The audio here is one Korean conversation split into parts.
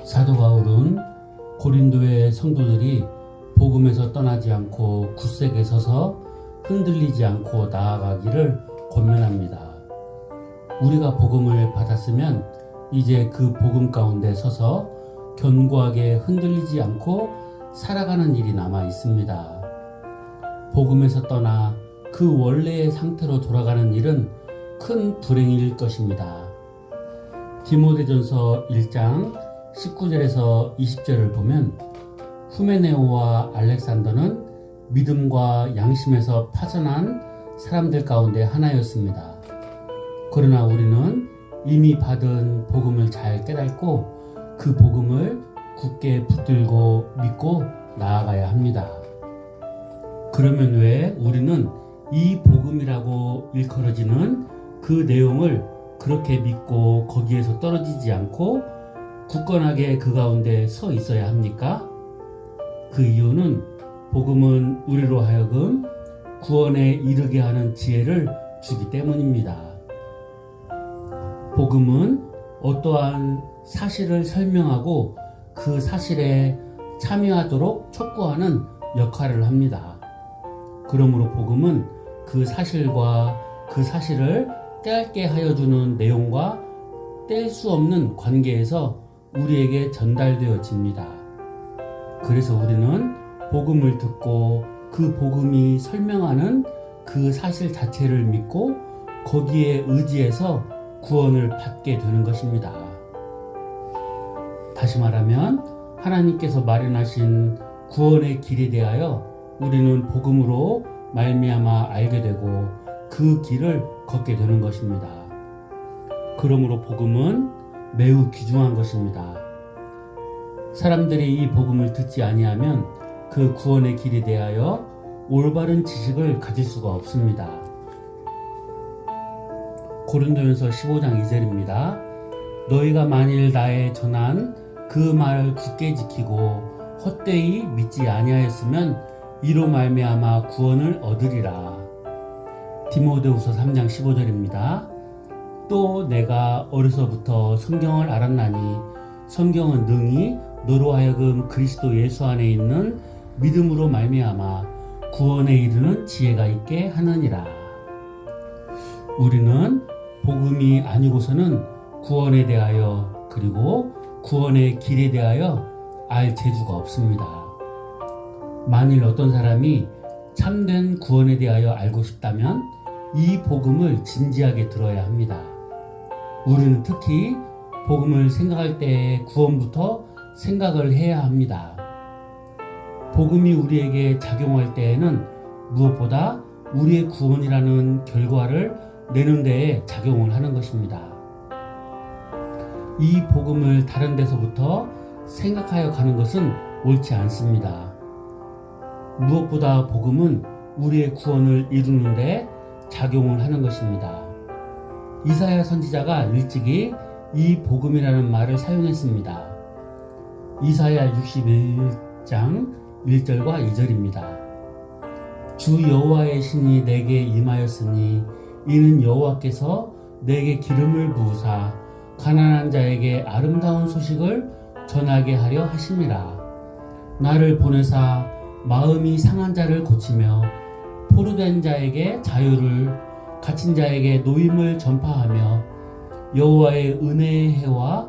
사도 바울은 고린도의 성도들이 복음에서 떠나지 않고 굳세게 서서 흔들리지 않고 나아가기를 권면합니다. 우리가 복음을 받았으면 이제 그 복음 가운데 서서 견고하게 흔들리지 않고 살아가는 일이 남아 있습니다. 복음에서 떠나 그 원래의 상태로 돌아가는 일은 큰 불행일 것입니다. 디모데전서 1장 19절에서 20절을 보면 후메네오와 알렉산더는 믿음과 양심에서 파선한 사람들 가운데 하나였습니다. 그러나 우리는 이미 받은 복음을 잘 깨닫고 그 복음을 굳게 붙들고 믿고 나아가야 합니다. 그러면 왜 우리는 이 복음이라고 일컬어지는 그 내용을 그렇게 믿고 거기에서 떨어지지 않고 굳건하게 그 가운데 서 있어야 합니까? 그 이유는 복음은 우리로 하여금 구원에 이르게 하는 지혜를 주기 때문입니다. 복음은 어떠한 사실을 설명하고 그 사실에 참여하도록 촉구하는 역할을 합니다. 그러므로 복음은 그 사실과 그 사실을 깨닫게 하여 주는 내용과 뗄 수 없는 관계에서 우리에게 전달되어집니다. 그래서 우리는 복음을 듣고 그 복음이 설명하는 그 사실 자체를 믿고 거기에 의지해서 구원을 받게 되는 것입니다. 다시 말하면 하나님께서 마련하신 구원의 길에 대하여 우리는 복음으로 말미암아 알게 되고 그 길을 걷게 되는 것입니다. 그러므로 복음은 매우 귀중한 것입니다. 사람들이 이 복음을 듣지 아니하면 그 구원의 길에 대하여 올바른 지식을 가질 수가 없습니다. 고린도전서 15장 2절입니다. 너희가 만일 나의 전한 그 말을 굳게 지키고 헛되이 믿지 아니하였으면 이로 말미암아 구원을 얻으리라. 디모데후서 3장 15절입니다. 또 내가 어려서부터 성경을 알았나니 성경은 능히 너로 하여금 그리스도 예수 안에 있는 믿음으로 말미암아 구원에 이르는 지혜가 있게 하느니라. 우리는 복음이 아니고서는 구원에 대하여 그리고 구원의 길에 대하여 알 재주가 없습니다. 만일 어떤 사람이 참된 구원에 대하여 알고 싶다면 이 복음을 진지하게 들어야 합니다. 우리는 특히 복음을 생각할 때 구원부터 생각을 해야 합니다. 복음이 우리에게 작용할 때에는 무엇보다 우리의 구원이라는 결과를 내는 데에 작용을 하는 것입니다. 이 복음을 다른 데서부터 생각하여 가는 것은 옳지 않습니다. 무엇보다 복음은 우리의 구원을 이루는 데 작용을 하는 것입니다. 이사야 선지자가 일찍이 이 복음이라는 말을 사용했습니다. 이사야 61장 1절과 2절입니다. 주 여호와의 신이 내게 임하였으니 이는 여호와께서 내게 기름을 부으사 가난한 자에게 아름다운 소식을 전하게 하려 하심이라. 나를 보내사 마음이 상한 자를 고치며 포로된 자에게 자유를 갇힌 자에게 노임을 전파하며 여호와의 은혜의 해와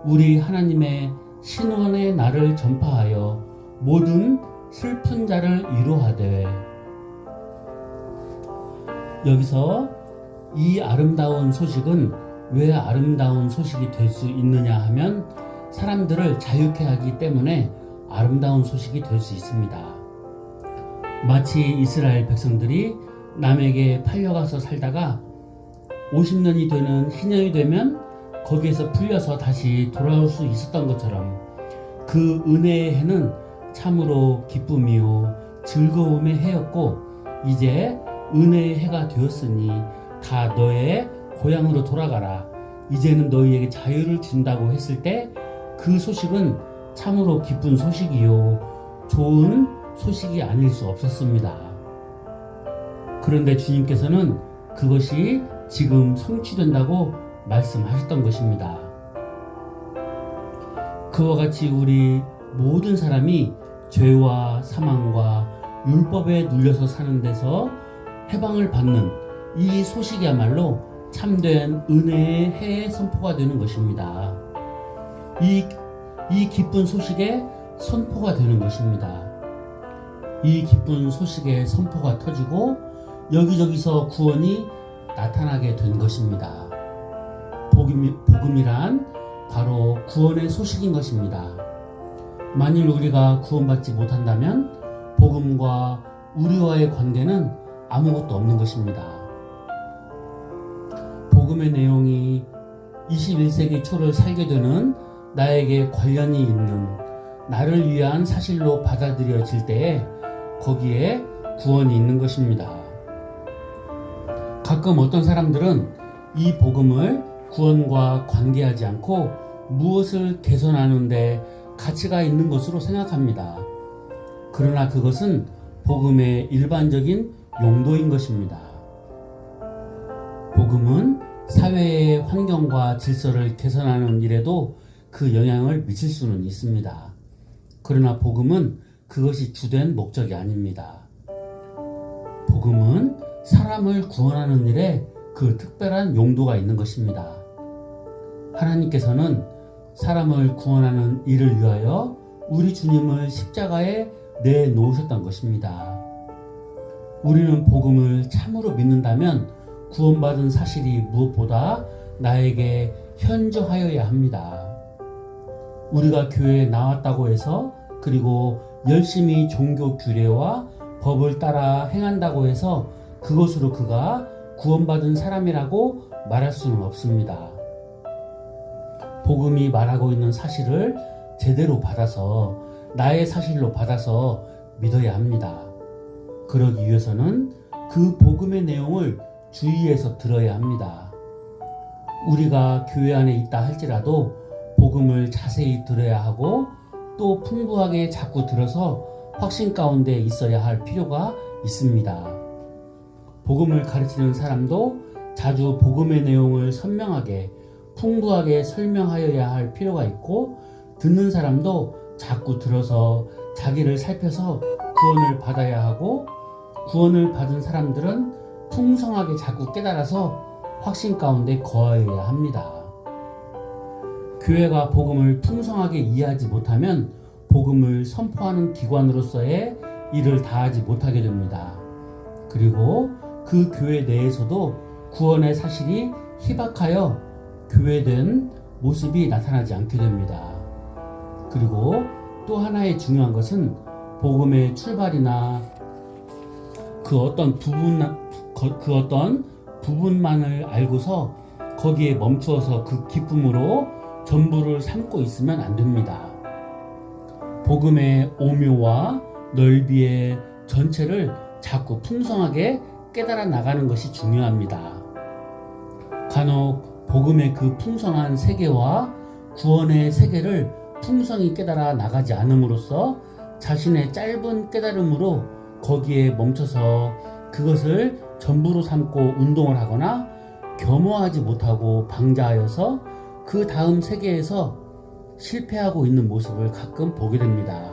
우리 하나님의 신원의 날을 전파하여 모든 슬픈 자를 위로하되. 여기서 이 아름다운 소식은 왜 아름다운 소식이 될 수 있느냐 하면 사람들을 자유케 하기 때문에 아름다운 소식이 될 수 있습니다. 마치 이스라엘 백성들이 남에게 팔려가서 살다가 50년이 되는 희년이 되면 거기에서 풀려서 다시 돌아올 수 있었던 것처럼 그 은혜의 해는 참으로 기쁨이요 즐거움의 해였고 이제 은혜의 해가 되었으니 다 너의 고향으로 돌아가라. 이제는 너희에게 자유를 준다고 했을 때 그 소식은 참으로 기쁜 소식이요 좋은 소식이 아닐 수 없었습니다. 그런데 주님께서는 그것이 지금 성취된다고 말씀하셨던 것입니다. 그와 같이 우리 모든 사람이 죄와 사망과 율법에 눌려서 사는 데서 해방을 받는 이 소식이야말로 참된 은혜의 해의 선포가 되는 것입니다. 이 기쁜 소식의 선포가 되는 것입니다. 이 기쁜 소식의 선포가 터지고 여기저기서 구원이 나타나게 된 것입니다. 복음이란 바로 구원의 소식인 것입니다. 만일 우리가 구원받지 못한다면 복음과 우리와의 관계는 아무것도 없는 것입니다. 복음의 내용이 21세기 초를 살게 되는 나에게 관련이 있는 나를 위한 사실로 받아들여질 때에 거기에 구원이 있는 것입니다. 가끔 어떤 사람들은 이 복음을 구원과 관계하지 않고 무엇을 개선하는데 가치가 있는 것으로 생각합니다. 그러나 그것은 복음의 일반적인 용도인 것입니다. 복음은 사회의 환경과 질서를 개선하는 일에도 그 영향을 미칠 수는 있습니다. 그러나 복음은 그것이 주된 목적이 아닙니다. 복음은 사람을 구원하는 일에 그 특별한 용도가 있는 것입니다. 하나님께서는 사람을 구원하는 일을 위하여 우리 주님을 십자가에 내놓으셨던 것입니다. 우리는 복음을 참으로 믿는다면 구원받은 사실이 무엇보다 나에게 현저하여야 합니다. 우리가 교회에 나왔다고 해서 그리고 열심히 종교 규례와 법을 따라 행한다고 해서 그것으로 그가 구원받은 사람이라고 말할 수는 없습니다. 복음이 말하고 있는 사실을 제대로 받아서 나의 사실로 받아서 믿어야 합니다. 그러기 위해서는 그 복음의 내용을 주의해서 들어야 합니다. 우리가 교회 안에 있다 할지라도 복음을 자세히 들어야 하고 또 풍부하게 자꾸 들어서 확신 가운데 있어야 할 필요가 있습니다. 복음을 가르치는 사람도 자주 복음의 내용을 선명하게 풍부하게 설명하여야 할 필요가 있고 듣는 사람도 자꾸 들어서 자기를 살펴서 구원을 받아야 하고 구원을 받은 사람들은 풍성하게 자꾸 깨달아서 확신 가운데 거하여야 합니다. 교회가 복음을 풍성하게 이해하지 못하면 복음을 선포하는 기관으로서의 일을 다하지 못하게 됩니다. 그리고 그 교회 내에서도 구원의 사실이 희박하여 교회된 모습이 나타나지 않게 됩니다. 그리고 또 하나의 중요한 것은 복음의 출발이나 그 어떤 부분만을 알고서 거기에 멈추어서 그 기쁨으로 전부를 삼고 있으면 안 됩니다. 복음의 오묘와 넓이의 전체를 자꾸 풍성하게 깨달아 나가는 것이 중요합니다. 간혹 복음의 그 풍성한 세계와 구원의 세계를 풍성히 깨달아 나가지 않음으로써 자신의 짧은 깨달음으로 거기에 멈춰서 그것을 전부로 삼고 운동을 하거나 겸허하지 못하고 방자하여서 그 다음 세계에서 실패하고 있는 모습을 가끔 보게 됩니다.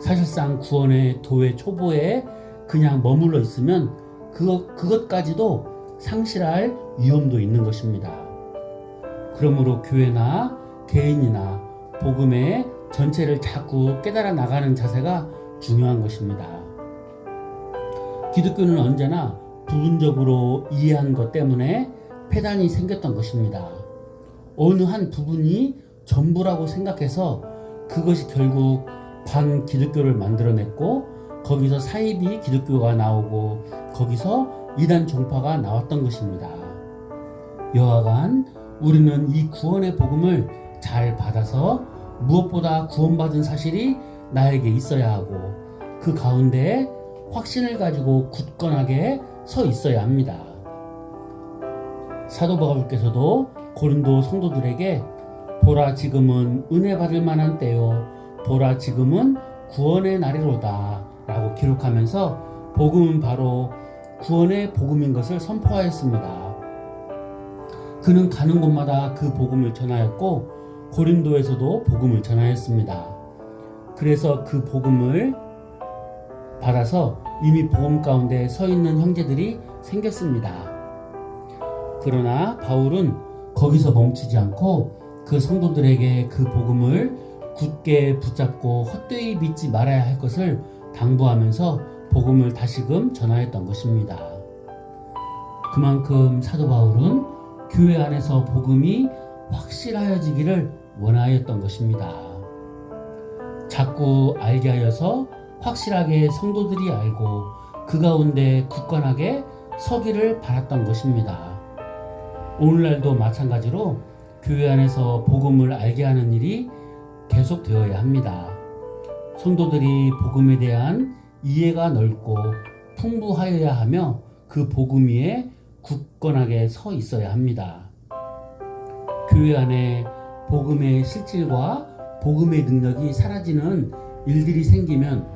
사실상 구원의 도의 초보에 그냥 머물러 있으면 그것까지도 상실할 위험도 있는 것입니다. 그러므로 교회나 개인이나 복음의 전체를 자꾸 깨달아 나가는 자세가 중요한 것입니다. 기독교는 언제나 부분적으로 이해한 것 때문에 폐단이 생겼던 것입니다. 어느 한 부분이 전부라고 생각해서 그것이 결국 반기독교를 만들어냈고 거기서 사이비 기독교가 나오고 거기서 이단 종파가 나왔던 것입니다. 여하간 우리는 이 구원의 복음을 잘 받아서 무엇보다 구원받은 사실이 나에게 있어야 하고 그 가운데에 확신을 가지고 굳건하게 서 있어야 합니다. 사도 바울께서도 고린도 성도들에게 보라 지금은 은혜 받을 만한 때요 보라 지금은 구원의 날이로다 라고 기록하면서 복음은 바로 구원의 복음인 것을 선포하였습니다. 그는 가는 곳마다 그 복음을 전하였고 고린도에서도 복음을 전하였습니다. 그래서 그 복음을 받아서 이미 복음 가운데 서 있는 형제들이 생겼습니다. 그러나 바울은 거기서 멈추지 않고 그 성도들에게 그 복음을 굳게 붙잡고 헛되이 믿지 말아야 할 것을 당부하면서 복음을 다시금 전하였던 것입니다. 그만큼 사도 바울은 교회 안에서 복음이 확실하여지기를 원하였던 것입니다. 자꾸 알게 하여서 확실하게 성도들이 알고 그 가운데 굳건하게 서기를 바랐던 것입니다. 오늘날도 마찬가지로 교회 안에서 복음을 알게 하는 일이 계속되어야 합니다. 성도들이 복음에 대한 이해가 넓고 풍부하여야 하며 그 복음 위에 굳건하게 서 있어야 합니다. 교회 안에 복음의 실질과 복음의 능력이 사라지는 일들이 생기면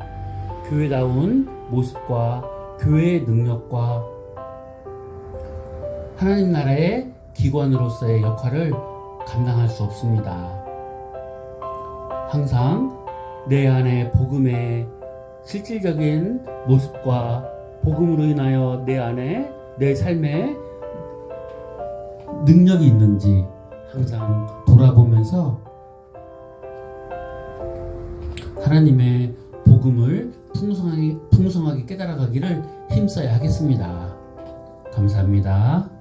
교회다운 모습과 교회의 능력과 하나님 나라의 기관으로서의 역할을 감당할 수 없습니다. 항상 내 안에 복음의 실질적인 모습과 복음으로 인하여 내 안에 내 삶에 능력이 있는지 항상 돌아보면서 하나님의 복음을 풍성하게 깨달아가기를 힘써야 하겠습니다. 감사합니다.